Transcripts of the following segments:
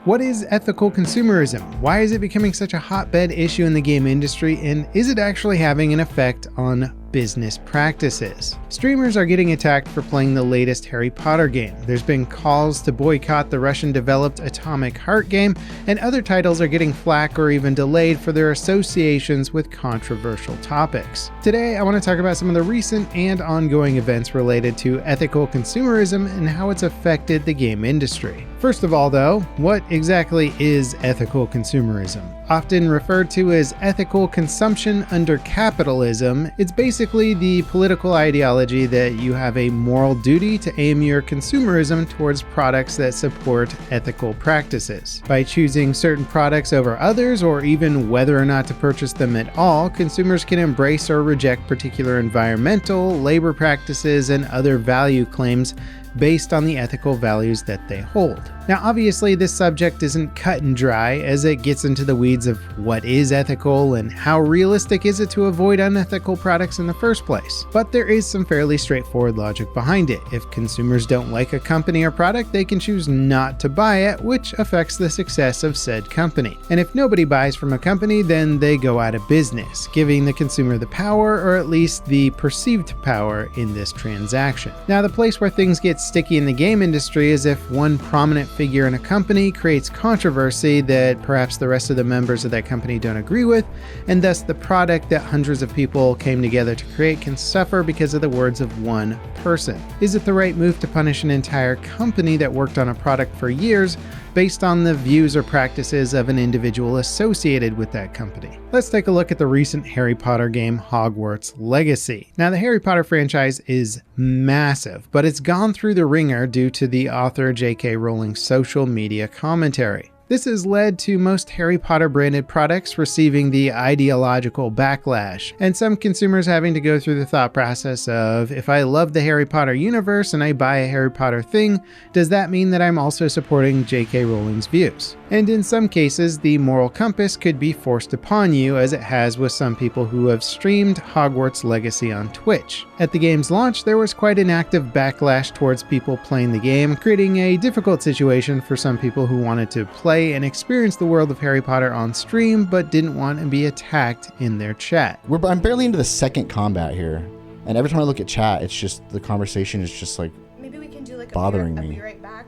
What is ethical consumerism? Why is it becoming such a hotbed issue in the game industry? And is it actually having an effect on business practices? Streamers are getting attacked for playing the latest Harry Potter game. There's been calls to boycott the Russian-developed Atomic Heart game, and other titles are getting flack or even delayed for their associations with controversial topics. Today, I want to talk about some of the recent and ongoing events related to ethical consumerism and how it's affected the game industry. First of all, though, what exactly is ethical consumerism? Often referred to as ethical consumption under capitalism, it's basically the political ideology that you have a moral duty to aim your consumerism towards products that support ethical practices. By choosing certain products over others, or even whether or not to purchase them at all, consumers can embrace or reject particular environmental, labor practices, and other value claims based on the ethical values that they hold. Now, obviously, this subject isn't cut and dry, as it gets into the weeds of what is ethical and how realistic is it to avoid unethical products in the first place. But there is some fairly straightforward logic behind it. If consumers don't like a company or product, they can choose not to buy it, which affects the success of said company. And if nobody buys from a company, then they go out of business, giving the consumer the power, or at least the perceived power, in this transaction. Now, the place where things get sticky in the game industry is if one prominent figure in a company creates controversy that perhaps the rest of the members of that company don't agree with, and thus the product that hundreds of people came together to create can suffer because of the words of one person. Is it the right move to punish an entire company that worked on a product for years based on the views or practices of an individual associated with that company? Let's take a look at the recent Harry Potter game, Hogwarts Legacy. Now, the Harry Potter franchise is massive, but it's gone through the ringer due to the author J.K. Rowling's social media commentary. This has led to most Harry Potter branded products receiving the ideological backlash, and some consumers having to go through the thought process of, if I love the Harry Potter universe and I buy a Harry Potter thing, does that mean that I'm also supporting J.K. Rowling's views? And in some cases, the moral compass could be forced upon you, as it has with some people who have streamed Hogwarts Legacy on Twitch. At the game's launch, there was quite an active backlash towards people playing the game, creating a difficult situation for some people who wanted to play and experience the world of Harry Potter on stream, but didn't want to be attacked in their chat. I'm barely into the second combat here, and every time I look at chat, it's just the conversation is just like maybe we can do like bothering I'll me. be right back,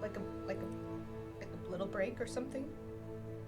like a little break or something.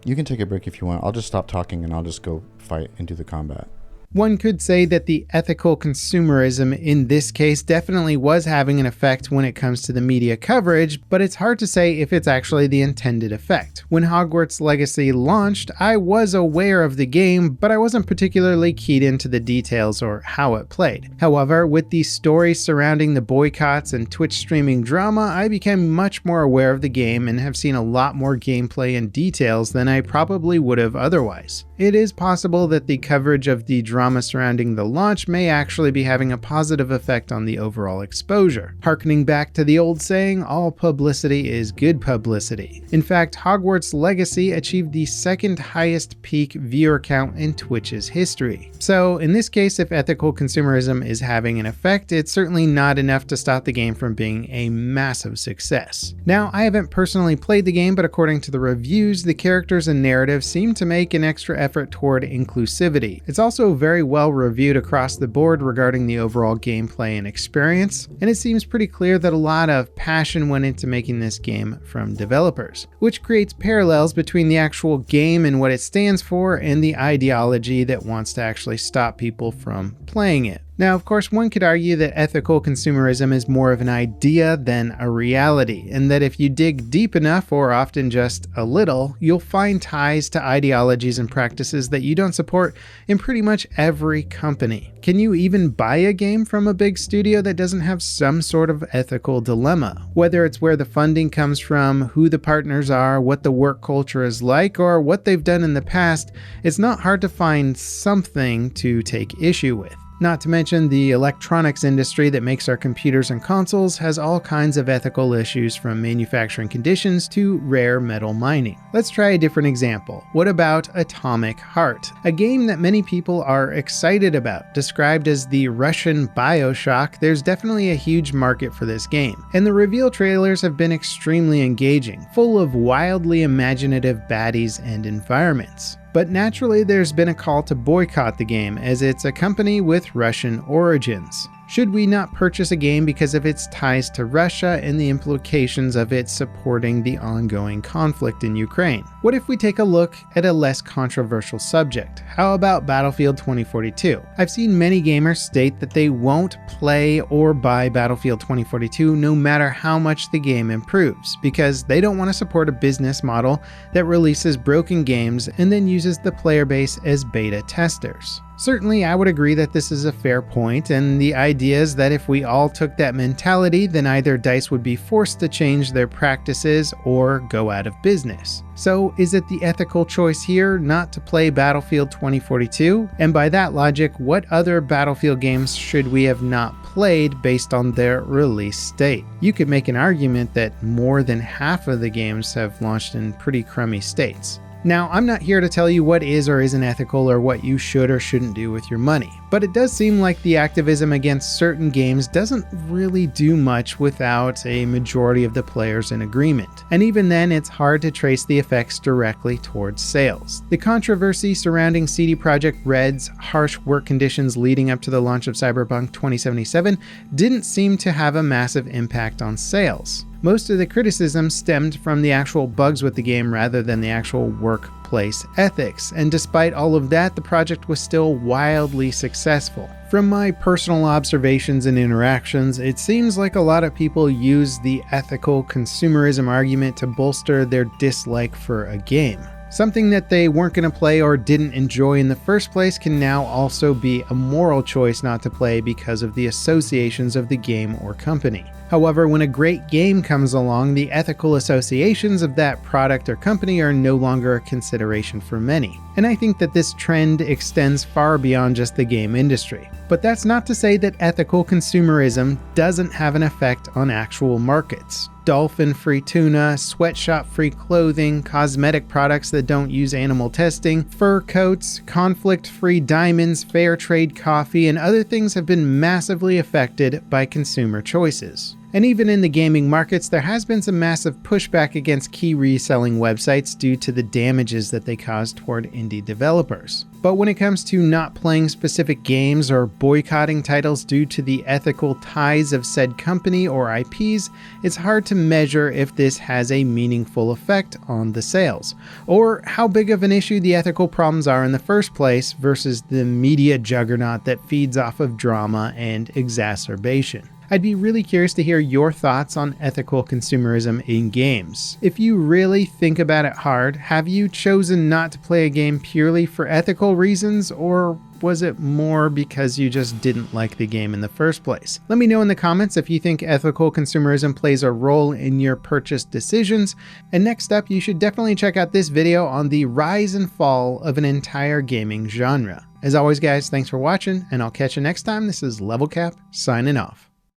You can take a break if you want. I'll just stop talking and I'll just go fight and do the combat. One could say that the ethical consumerism in this case definitely was having an effect when it comes to the media coverage, but it's hard to say if it's actually the intended effect. When Hogwarts Legacy launched, I was aware of the game, but I wasn't particularly keyed into the details or how it played. However, with the stories surrounding the boycotts and Twitch streaming drama, I became much more aware of the game and have seen a lot more gameplay and details than I probably would have otherwise. It is possible that the coverage of the drama surrounding the launch may actually be having a positive effect on the overall exposure. Harkening back to the old saying, all publicity is good publicity. In fact, Hogwarts Legacy achieved the second highest peak viewer count in Twitch's history. So in this case, if ethical consumerism is having an effect, it's certainly not enough to stop the game from being a massive success. Now, I haven't personally played the game, but according to the reviews, the characters and narrative seem to make an extra effort toward inclusivity. It's also very well reviewed across the board regarding the overall gameplay and experience, and it seems pretty clear that a lot of passion went into making this game from developers, which creates parallels between the actual game and what it stands for and the ideology that wants to actually stop people from playing it. Now, of course, one could argue that ethical consumerism is more of an idea than a reality, and that if you dig deep enough, or often just a little, you'll find ties to ideologies and practices that you don't support in pretty much every company. Can you even buy a game from a big studio that doesn't have some sort of ethical dilemma? Whether it's where the funding comes from, who the partners are, what the work culture is like, or what they've done in the past, it's not hard to find something to take issue with. Not to mention the electronics industry that makes our computers and consoles has all kinds of ethical issues, from manufacturing conditions to rare metal mining. Let's try a different example. What about Atomic Heart? A game that many people are excited about. Described as the Russian BioShock, there's definitely a huge market for this game. And the reveal trailers have been extremely engaging, full of wildly imaginative baddies and environments. But naturally, there's been a call to boycott the game, as it's a company with Russian origins. Should we not purchase a game because of its ties to Russia and the implications of it supporting the ongoing conflict in Ukraine? What if we take a look at a less controversial subject? How about Battlefield 2042? I've seen many gamers state that they won't play or buy Battlefield 2042 no matter how much the game improves, because they don't want to support a business model that releases broken games and then uses the player base as beta testers. Certainly, I would agree that this is a fair point, and the idea is that if we all took that mentality, then either DICE would be forced to change their practices or go out of business. So is it the ethical choice here not to play Battlefield 2042? And by that logic, what other Battlefield games should we have not played based on their release date? You could make an argument that more than half of the games have launched in pretty crummy states. Now, I'm not here to tell you what is or isn't ethical or what you should or shouldn't do with your money, but it does seem like the activism against certain games doesn't really do much without a majority of the players in agreement. And even then, it's hard to trace the effects directly towards sales. The controversy surrounding CD Projekt Red's harsh work conditions leading up to the launch of Cyberpunk 2077 didn't seem to have a massive impact on sales. Most of the criticism stemmed from the actual bugs with the game rather than the actual workplace ethics, and despite all of that, the project was still wildly successful. From my personal observations and interactions, it seems like a lot of people use the ethical consumerism argument to bolster their dislike for a game. Something that they weren't going to play or didn't enjoy in the first place can now also be a moral choice not to play because of the associations of the game or company. However, when a great game comes along, the ethical associations of that product or company are no longer a consideration for many. And I think that this trend extends far beyond just the game industry. But that's not to say that ethical consumerism doesn't have an effect on actual markets. Dolphin-free tuna, sweatshop-free clothing, cosmetic products that don't use animal testing, fur coats, conflict-free diamonds, fair trade coffee, and other things have been massively affected by consumer choices. And even in the gaming markets, there has been some massive pushback against key reselling websites due to the damages that they cause toward indie developers. But when it comes to not playing specific games or boycotting titles due to the ethical ties of said company or IPs, it's hard to measure if this has a meaningful effect on the sales, or how big of an issue the ethical problems are in the first place versus the media juggernaut that feeds off of drama and exacerbation. I'd be really curious to hear your thoughts on ethical consumerism in games. If you really think about it hard, have you chosen not to play a game purely for ethical reasons, or was it more because you just didn't like the game in the first place? Let me know in the comments if you think ethical consumerism plays a role in your purchase decisions. And next up, you should definitely check out this video on the rise and fall of an entire gaming genre. As always, guys, thanks for watching, and I'll catch you next time. This is Level Cap, signing off.